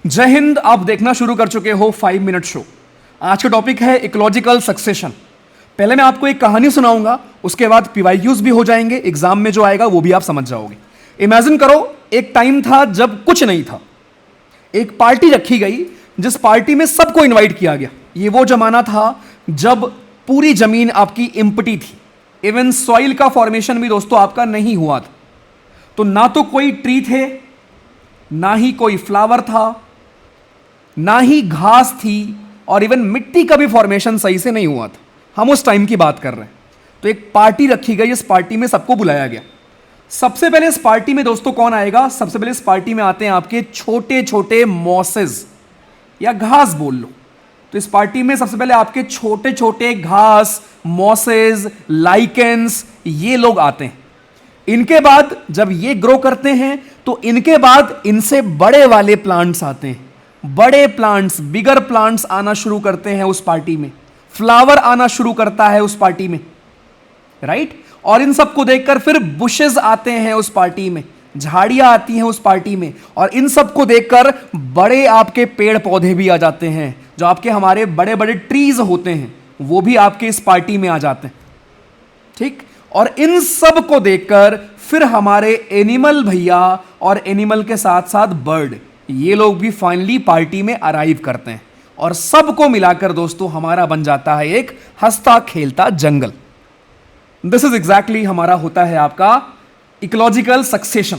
जय हिंद। आप देखना शुरू कर चुके हो 5 मिनट शो। आज का टॉपिक है इकोलॉजिकल सक्सेशन। पहले मैं आपको एक कहानी सुनाऊंगा, उसके बाद पीवाईक्यूज भी हो जाएंगे, एग्जाम में जो आएगा वो भी आप समझ जाओगे। इमेजिन करो, एक टाइम था जब कुछ नहीं था, एक पार्टी रखी गई जिस पार्टी में सबको इनवाइट किया गया। ये वो जमाना था जब पूरी जमीन आपकी एम्प्टी थी, इवन सॉइल का फॉर्मेशन भी दोस्तों आपका नहीं हुआ था। तो ना तो कोई ट्री थे, ना ही कोई फ्लावर था, ना ही घास थी, और इवन मिट्टी का भी फॉर्मेशन सही से नहीं हुआ था। हम उस टाइम की बात कर रहे हैं। तो एक पार्टी रखी गई, इस पार्टी में सबको बुलाया गया। सबसे पहले इस पार्टी में दोस्तों कौन आएगा? सबसे पहले इस पार्टी में आते हैं आपके छोटे छोटे मॉसेस या घास बोल लो। तो इस पार्टी में सबसे पहले आपके छोटे छोटे घास, मॉसेस, लाइकेंस, ये लोग आते हैं। इनके बाद जब ये ग्रो करते हैं तो इनके बाद इनसे बड़े वाले प्लांट्स आते हैं। बड़े प्लांट्स, बिगर प्लांट्स आना शुरू करते हैं उस पार्टी में। फ्लावर आना शुरू करता है उस पार्टी में, राइट? और इन सबको देखकर फिर बुशेस आते हैं उस पार्टी में, झाड़ियां आती हैं उस पार्टी में, और इन सबको देखकर बड़े आपके पेड़ पौधे भी आ जाते हैं। जो आपके हमारे बड़े बड़े ट्रीज होते हैं वो भी आपके इस पार्टी में आ जाते हैं, ठीक? और इन सब को देखकर फिर हमारे एनिमल भैया और एनिमल के साथ साथ बर्ड, ये लोग भी फाइनली पार्टी में अराइव करते हैं। और सबको मिलाकर दोस्तों हमारा बन जाता है एक हंसता खेलता जंगल। दिस इज एग्जैक्टली हमारा होता है आपका इकोलॉजिकल सक्सेशन।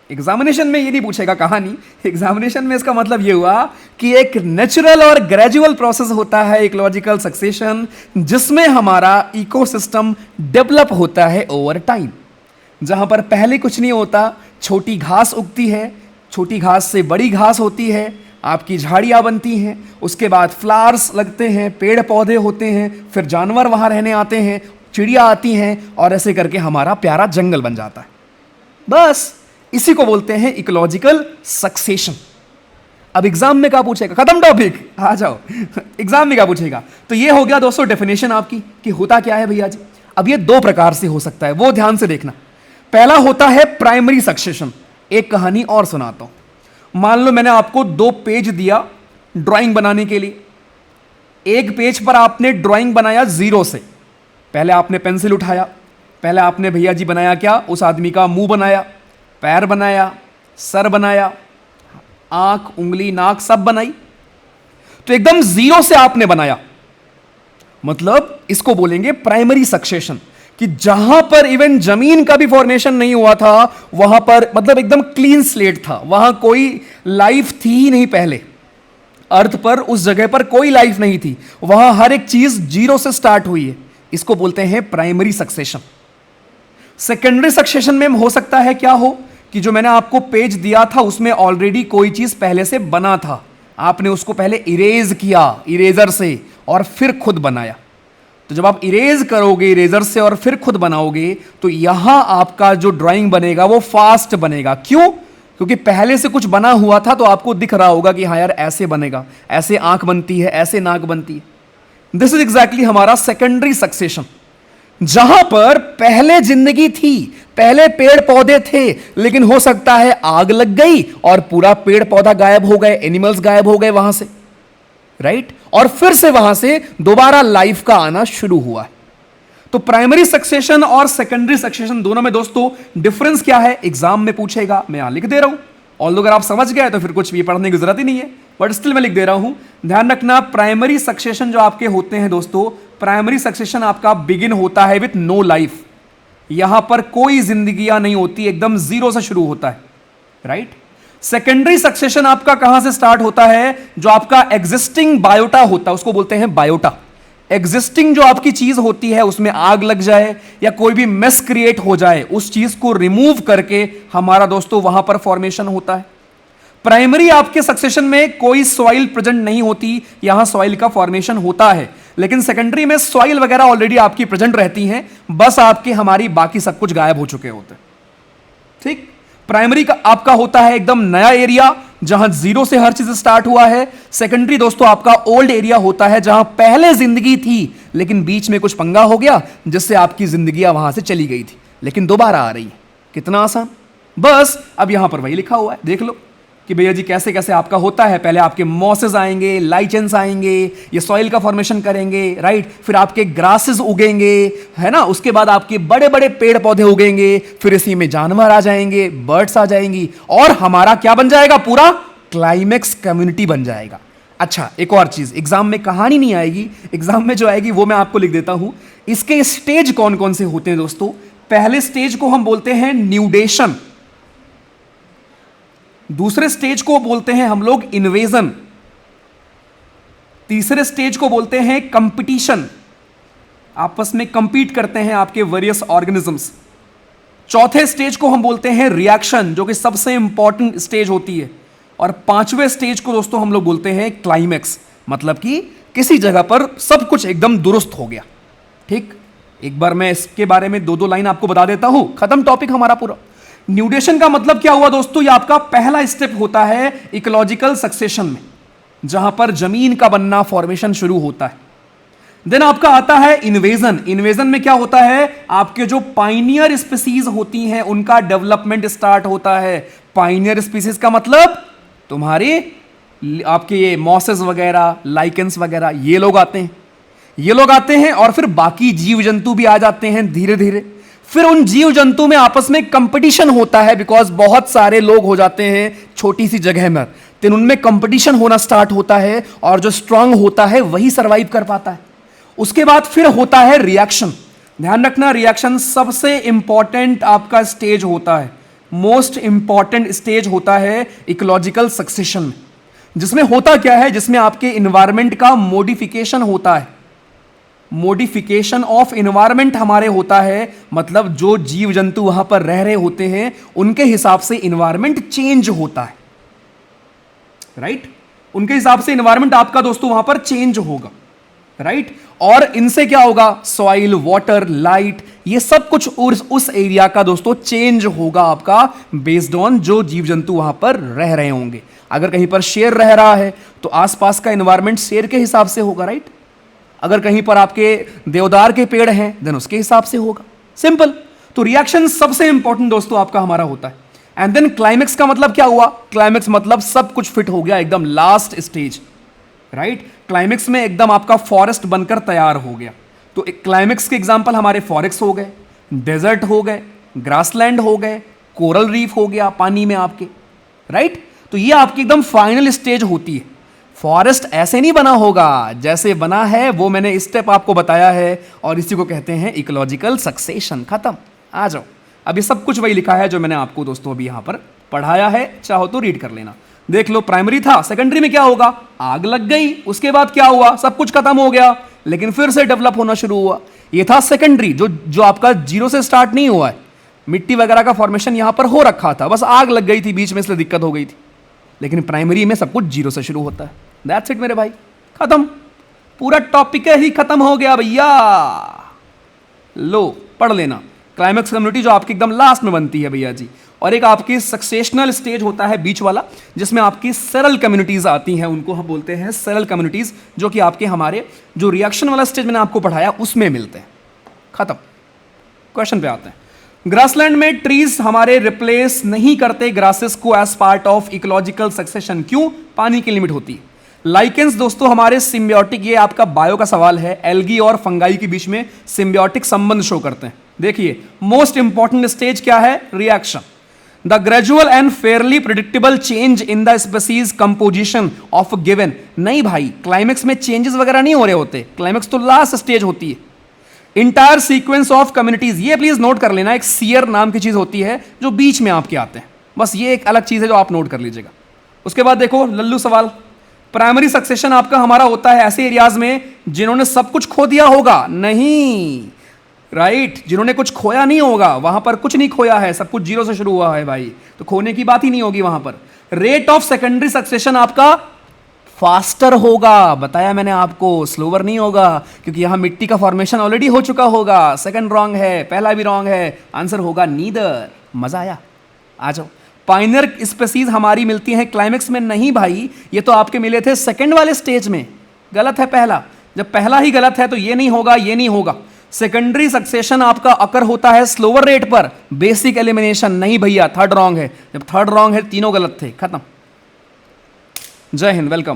एग्जामिनेशन में ये नहीं पूछेगा कहानी, एग्जामिनेशन में इसका मतलब ये हुआ कि एक नेचुरल और ग्रेजुअल प्रोसेस होता है इकोलॉजिकल सक्सेशन, जिसमें हमारा इकोसिस्टम डेवलप होता है ओवर टाइम। जहां पर पहले कुछ नहीं होता, छोटी घास उगती है, छोटी घास से बड़ी घास होती है, आपकी झाड़ियां बनती हैं, उसके बाद फ्लावर्स लगते हैं, पेड़ पौधे होते हैं, फिर जानवर वहां रहने आते हैं, चिड़िया आती हैं, और ऐसे करके हमारा प्यारा जंगल बन जाता है। बस इसी को बोलते हैं इकोलॉजिकल सक्सेशन। अब एग्जाम में क्या पूछेगा? खत्म टॉपिक, आ जाओ। एग्जाम में क्या पूछेगा? तो ये हो गया दोस्तों डेफिनेशन आपकी कि होता क्या है भैया जी। अब ये दो प्रकार से हो सकता है, वो ध्यान से देखना। पहला होता है प्राइमरी सक्सेशन। एक कहानी और सुनाता हूं। मान लो मैंने आपको 2 पेज दिया ड्राइंग बनाने के लिए। एक पेज पर आपने ड्राइंग बनाया जीरो से। पहले आपने पेंसिल उठाया, पहले आपने भैया जी बनाया क्या? उस आदमी का मुंह बनाया, पैर बनाया, सर बनाया, आंख, उंगली, नाक सब बनाई। तो एकदम जीरो से आपने बनाया, मतलब इसको बोलेंगे प्राइमरी सक्सेशन। कि जहां पर इवन जमीन का भी फॉर्मेशन नहीं हुआ था, वहां पर मतलब एकदम क्लीन स्लेट था, वहां कोई लाइफ थी ही नहीं। पहले अर्थ पर उस जगह पर कोई लाइफ नहीं थी, वहां हर एक चीज जीरो से स्टार्ट हुई है। इसको बोलते हैं प्राइमरी सक्सेशन। सेकेंडरी सक्सेशन में हो सकता है क्या हो कि जो मैंने आपको पेज दिया था उसमें ऑलरेडी कोई चीज पहले से बना था, आपने उसको पहले इरेज किया इरेजर से और फिर खुद बनाया। तो जब आप इरेज करोगे इरेजर से और फिर खुद बनाओगे तो यहां आपका जो ड्राइंग बनेगा वो फास्ट बनेगा। क्यों? क्योंकि पहले से कुछ बना हुआ था, तो आपको दिख रहा होगा कि हाँ यार ऐसे बनेगा, ऐसे आंख बनती है, ऐसे नाक बनती है। दिस इज एग्जैक्टली हमारा सेकेंडरी सक्सेशन। जहां पर पहले जिंदगी थी, पहले पेड़ पौधे थे, लेकिन हो सकता है आग लग गई और पूरा पेड़ पौधा गायब हो गए, एनिमल्स गायब हो गए वहां से, राइट? और फिर से वहां से दोबारा लाइफ का आना शुरू हुआ है। तो प्राइमरी सक्सेशन और सेकेंडरी सक्सेशन दोनों में दोस्तों डिफरेंस क्या है? एग्जाम में पूछेगा, मैं यहां लिख दे रहा हूं। और अगर आप समझ गए तो फिर कुछ भी पढ़ने की जरूरत ही नहीं है, बट स्टिल मैं लिख दे रहा हूं। ध्यान रखना, प्राइमरी सक्सेशन जो आपके होते हैं दोस्तों, प्राइमरी सक्सेशन आपका बिगिन होता है विथ नो लाइफ। यहां पर कोई जिंदगियां नहीं होती, एकदम जीरो से शुरू होता है, राइट? सेकेंडरी सक्सेशन आपका कहां से स्टार्ट होता है? जो आपका एग्जिस्टिंग बायोटा होता है उसको बोलते हैं बायोटा। एग्जिस्टिंग जो आपकी चीज होती है उसमें आग लग जाए या कोई भी मेस क्रिएट हो जाए, उस चीज को रिमूव करके हमारा दोस्तों वहां पर फॉर्मेशन होता है। प्राइमरी आपके सक्सेशन में कोई सॉइल प्रेजेंट नहीं होती, यहां सॉइल का फॉर्मेशन होता है। लेकिन सेकेंडरी में सॉइल वगैरह ऑलरेडी आपकी प्रेजेंट रहती हैं, बस आपके हमारी बाकी सब कुछ गायब हो चुके होते हैं, ठीक? प्राइमरी का आपका होता है एकदम नया एरिया जहां जीरो से हर चीज स्टार्ट हुआ है। सेकेंडरी दोस्तों आपका ओल्ड एरिया होता है जहां पहले जिंदगी थी लेकिन बीच में कुछ पंगा हो गया जिससे आपकी जिंदगी वहां से चली गई थी, लेकिन दोबारा आ रही है। कितना आसान। बस अब यहां पर वही लिखा हुआ है, देख लो। कि भैया जी कैसे कैसे आपका होता है। पहले आपके मॉसेस आएंगे, लाइचेंस आएंगे, ये सॉइल का फॉर्मेशन करेंगे, राइट। फिर आपके ग्रासेस उगेंगे, है ना। उसके बाद आपके बड़े बड़े पेड़ पौधे उगेंगे, फिर इसी में जानवर आ जाएंगे, बर्ड्स आ जाएंगी, और हमारा क्या बन जाएगा, पूरा क्लाइमेक्स कम्युनिटी बन जाएगा। अच्छा, एक और चीज, एग्जाम में कहानी नहीं आएगी, एग्जाम में जो आएगी वो मैं आपको लिख देता हूं। इसके स्टेज कौन कौन से होते हैं दोस्तों। पहले स्टेज को हम बोलते हैं न्यूडेशन, दूसरे स्टेज को बोलते हैं हम लोग इन्वेजन, तीसरे स्टेज को बोलते हैं कंपटीशन, आपस में कंपीट करते हैं आपके वेरियस ऑर्गेनिजम्स। चौथे स्टेज को हम बोलते हैं रिएक्शन, जो कि सबसे इंपॉर्टेंट स्टेज होती है। और पांचवें स्टेज को दोस्तों हम लोग बोलते हैं क्लाइमेक्स, मतलब कि किसी जगह पर सब कुछ एकदम दुरुस्त हो गया। ठीक, एक बार मैं इसके बारे में दो दो लाइन आपको बता देता हूं, खत्म टॉपिक हमारा पूरा। न्यूडेशन का मतलब क्या हुआ दोस्तों, ये आपका पहला स्टेप होता है इकोलॉजिकल सक्सेशन में, जहां पर जमीन का बनना, फॉर्मेशन शुरू होता है। देन आपका आता है इन्वेजन। इन्वेजन में क्या होता है, आपके जो पाइनियर स्पीसीज होती हैं उनका डेवलपमेंट स्टार्ट होता है। पाइनियर स्पीसीज का मतलब तुम्हारे आपके ये मॉसेस वगैरह, लाइकेंस वगैरह, ये लोग आते हैं और फिर बाकी जीव जंतु भी आ जाते हैं धीरे धीरे। फिर उन जीव जंतु में आपस में कंपटीशन होता है, बिकॉज बहुत सारे लोग हो जाते हैं छोटी सी जगह में, तो उनमें कंपटीशन होना स्टार्ट होता है, और जो स्ट्रांग होता है वही सरवाइव कर पाता है। उसके बाद फिर होता है रिएक्शन। ध्यान रखना, रिएक्शन सबसे इंपॉर्टेंट आपका स्टेज होता है, मोस्ट इंपॉर्टेंट स्टेज होता है इकोलॉजिकल सक्सेशन में। जिसमें होता क्या है, जिसमें आपके इन्वायरमेंट का मॉडिफिकेशन होता है। मॉडिफिकेशन ऑफ इन्वायरमेंट हमारे होता है, मतलब जो जीव जंतु वहां पर रह रहे होते हैं उनके हिसाब से इन्वायरमेंट चेंज होता है, राइट। उनके हिसाब से इन्वायरमेंट आपका दोस्तों वहां पर चेंज होगा, राइट। और इनसे क्या होगा, सॉइल, वाटर, लाइट, ये सब कुछ उस एरिया का दोस्तों चेंज होगा आपका, बेस्ड ऑन जो जीव जंतु वहां पर रह रहे होंगे। अगर कहीं पर शेर रह रहा है तो आसपास का इन्वायरमेंट शेर के हिसाब से होगा, राइट। अगर कहीं पर आपके देवदार के पेड़ हैं देन उसके हिसाब से होगा, सिंपल। तो रिएक्शन सबसे इंपॉर्टेंट दोस्तों आपका हमारा होता है। एंड देन क्लाइमेक्स का मतलब क्या हुआ, क्लाइमेक्स मतलब सब कुछ फिट हो गया, एकदम लास्ट स्टेज, राइट। क्लाइमेक्स में एकदम आपका फॉरेस्ट बनकर तैयार हो गया। तो क्लाइमेक्स के एग्जांपल हमारे फॉरेस्ट हो गए, डेजर्ट हो गए, ग्रासलैंड हो गए, कोरल रीफ हो गया पानी में आपके, राइट। तो ये आपकी एकदम फाइनल स्टेज होती है। फॉरेस्ट ऐसे नहीं बना होगा, जैसे बना है वो मैंने स्टेप आपको बताया है, और इसी को कहते हैं इकोलॉजिकल सक्सेशन। खत्म, आ जाओ। अब ये सब कुछ वही लिखा है जो मैंने आपको दोस्तों अभी यहां पर पढ़ाया है, चाहो तो रीड कर लेना। देख लो, प्राइमरी था, सेकेंडरी में क्या होगा, आग लग गई, उसके बाद क्या हुआ, सब कुछ खत्म हो गया, लेकिन फिर से डेवलप होना शुरू हुआ। ये था सेकेंडरी, जो आपका जीरो से स्टार्ट नहीं हुआ है, मिट्टी वगैरह का फॉर्मेशन यहां पर हो रखा था, बस आग लग गई थी बीच में, इसलिए दिक्कत हो गई थी। लेकिन प्राइमरी में सब कुछ जीरो से शुरू होता है। दैट्स इट मेरे भाई, खत्म, पूरा टॉपिक ही खत्म हो गया भैया। लो पढ़ लेना, क्लाइमेक्स कम्युनिटी जो आपकी एकदम लास्ट में बनती है भैया जी। और एक आपकी सक्सेशनल स्टेज होता है बीच वाला, जिसमें आपकी सरल कम्युनिटीज आती हैं, उनको हम बोलते हैं सरल कम्युनिटीज, जो कि आपके हमारे जो रिएक्शन वाला स्टेज मैंने आपको पढ़ाया उसमें मिलते हैं। खत्म, क्वेश्चन पे आते हैं। ग्रासलैंड में ट्रीज हमारे रिप्लेस नहीं करते ग्रासेस को as part of ecological succession, क्यों, पानी की लिमिट होती है। लाइकेंस दोस्तों हमारे सिम्बियोटिक, ये आपका बायो का सवाल है, एल्गी और फंगाई के बीच में सिम्बियोटिक संबंध शो करते हैं। देखिए, मोस्ट इंपॉर्टेंट स्टेज क्या है, reaction. The gradual and Fairlie predictable change in the species composition of given. नहीं भाई, क्लाइमेक्स में चेंजेस वगैरह नहीं हो रहे होते, क्लाइमेक्स तो लास्ट स्टेज होती है। इंटायर सीक्वेंस ऑफ कम्युनिटीज, ये प्लीज नोट कर लेना, एक सीयर नाम की चीज होती है जो बीच में आपके आते हैं, बस ये एक अलग चीज है जो आप नोट कर लीजिएगा। उसके बाद देखो लल्लू सवाल, प्राइमरी सक्सेशन आपका हमारा होता है ऐसे एरियाज में जिन्होंने सब कुछ खो दिया होगा, नहीं, राइट, जिन्होंने कुछ खोया नहीं होगा, वहां पर कुछ नहीं खोया है, सब कुछ जीरो से शुरू हुआ है भाई, तो खोने की बात ही नहीं होगी वहां पर। रेट ऑफ सेकेंडरी सक्सेशन आपका फास्टर होगा, बताया मैंने आपको, स्लोवर नहीं होगा, क्योंकि यहां मिट्टी का फॉर्मेशन ऑलरेडी हो चुका होगा। सेकंड रॉन्ग है, पहला भी रॉन्ग है, आंसर होगा नीदर। मजा आया, आ जाओ। पाइनर स्पीसीज हमारी मिलती हैं क्लाइमेक्स में, नहीं भाई, ये तो आपके मिले थे सेकंड वाले स्टेज में, गलत है पहला। जब पहला ही गलत है तो ये नहीं होगा, ये नहीं होगा। सेकेंडरी सक्सेशन आपका अकर होता है स्लोअर रेट पर, बेसिक एलिमिनेशन नहीं भैया, थर्ड रॉन्ग है। जब थर्ड रॉन्ग है, तीनों गलत थे, खत्म। जय हिंद, वेलकम।